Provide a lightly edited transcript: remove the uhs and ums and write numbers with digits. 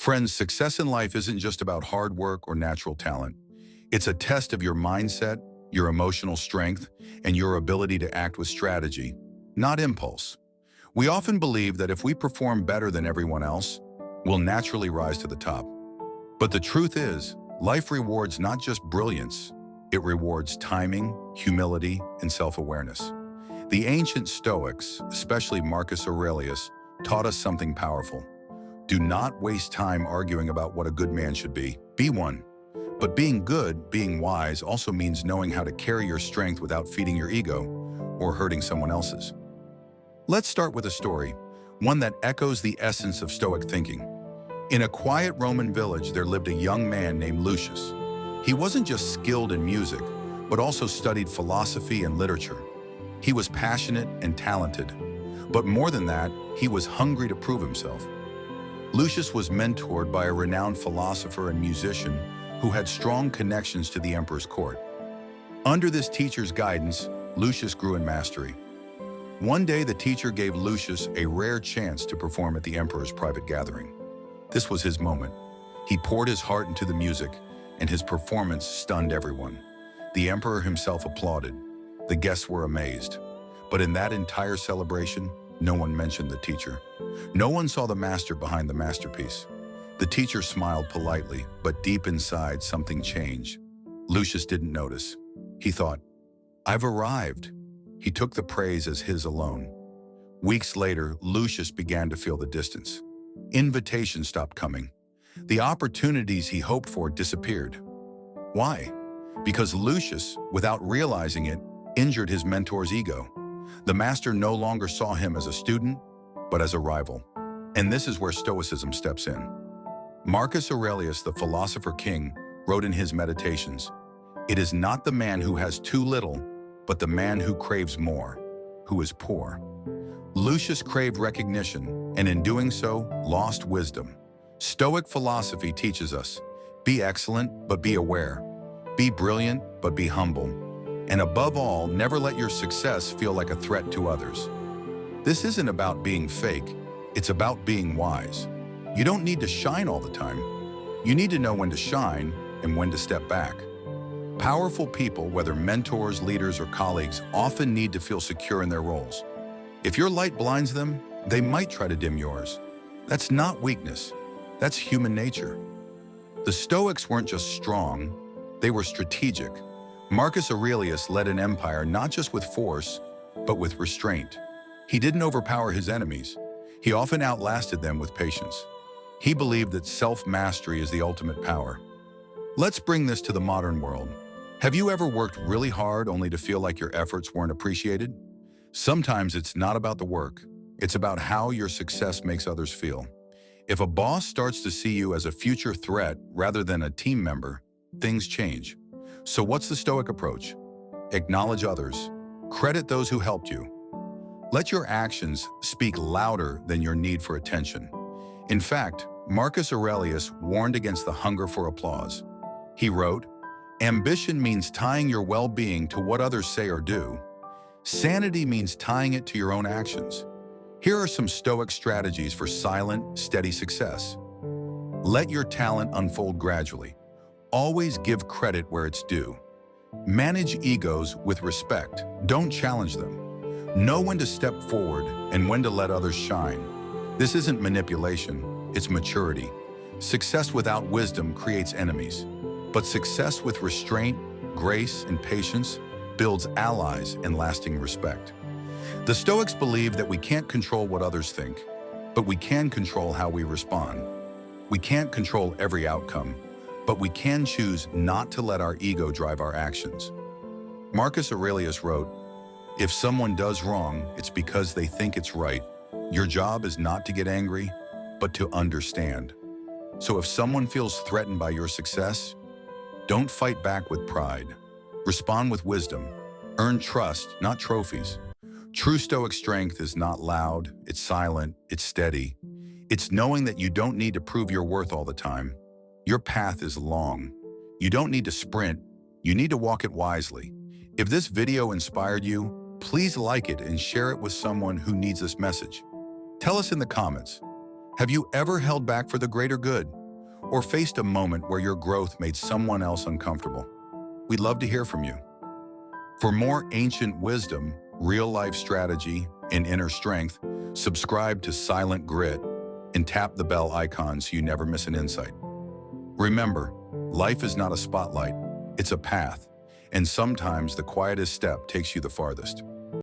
Friends, success in life isn't just about hard work or natural talent. It's a test of your mindset, your emotional strength, and your ability to act with strategy, not impulse. We often believe that if we perform better than everyone else, we'll naturally rise to the top. But the truth is, life rewards not just brilliance, it rewards timing, humility, and self-awareness. The ancient Stoics, especially Marcus Aurelius, taught us something powerful. Do not waste time arguing about what a good man should be. Be one. But being good, being wise, also means knowing how to carry your strength without feeding your ego or hurting someone else's. Let's start with a story, one that echoes the essence of Stoic thinking. In a quiet Roman village, there lived a young man named Lucius. He wasn't just skilled in music, but also studied philosophy and literature. He was passionate and talented, but more than that, he was hungry to prove himself. Lucius was mentored by a renowned philosopher and musician who had strong connections to the emperor's court. Under this teacher's guidance, Lucius grew in mastery. One day, the teacher gave Lucius a rare chance to perform at the emperor's private gathering. This was his moment. He poured his heart into the music, and his performance stunned everyone. The emperor himself applauded. The guests were amazed. But in that entire celebration, no one mentioned the teacher. No one saw the master behind the masterpiece. The teacher smiled politely, but deep inside, something changed. Lucius didn't notice. He thought, "I've arrived." He took the praise as his alone. Weeks later, Lucius began to feel the distance. Invitations stopped coming. The opportunities he hoped for disappeared. Why? Because Lucius, without realizing it, injured his mentor's ego. The master no longer saw him as a student, but as a rival. And this is where Stoicism steps in. Marcus Aurelius, the philosopher king, wrote in his Meditations, "It is not the man who has too little, but the man who craves more, who is poor." Lucius craved recognition, and in doing so, lost wisdom. Stoic philosophy teaches us, be excellent, but be aware. Be brilliant, but be humble. And above all, never let your success feel like a threat to others. This isn't about being fake, it's about being wise. You don't need to shine all the time. You need to know when to shine and when to step back. Powerful people, whether mentors, leaders, or colleagues, often need to feel secure in their roles. If your light blinds them, they might try to dim yours. That's not weakness, that's human nature. The Stoics weren't just strong, they were strategic. Marcus Aurelius led an empire not just with force, but with restraint. He didn't overpower his enemies. He often outlasted them with patience. He believed that self-mastery is the ultimate power. Let's bring this to the modern world. Have you ever worked really hard only to feel like your efforts weren't appreciated? Sometimes it's not about the work. It's about how your success makes others feel. If a boss starts to see you as a future threat rather than a team member, things change. So what's the Stoic approach? Acknowledge others. Credit those who helped you. Let your actions speak louder than your need for attention. In fact, Marcus Aurelius warned against the hunger for applause. He wrote, "Ambition means tying your well-being to what others say or do. Sanity means tying it to your own actions." Here are some Stoic strategies for silent, steady success. Let your talent unfold gradually. Always give credit where it's due. Manage egos with respect. Don't challenge them. Know when to step forward and when to let others shine. This isn't manipulation, it's maturity. Success without wisdom creates enemies. But success with restraint, grace, and patience builds allies and lasting respect. The Stoics believe that we can't control what others think, but we can control how we respond. We can't control every outcome, but we can choose not to let our ego drive our actions. Marcus Aurelius wrote, "If someone does wrong, it's because they think it's right. Your job is not to get angry, but to understand." So if someone feels threatened by your success, don't fight back with pride. Respond with wisdom. Earn trust, not trophies. True Stoic strength is not loud, it's silent, it's steady. It's knowing that you don't need to prove your worth all the time. Your path is long. You don't need to sprint, you need to walk it wisely. If this video inspired you, please like it and share it with someone who needs this message. Tell us in the comments, Have you ever held back for the greater good? Or faced a moment where your growth made someone else uncomfortable? We'd love to hear from you. For more ancient wisdom, real-life strategy, and inner strength, subscribe to Silent Grit and tap the bell icon so you never miss an insight. Remember, life is not a spotlight, it's a path, and sometimes the quietest step takes you the farthest.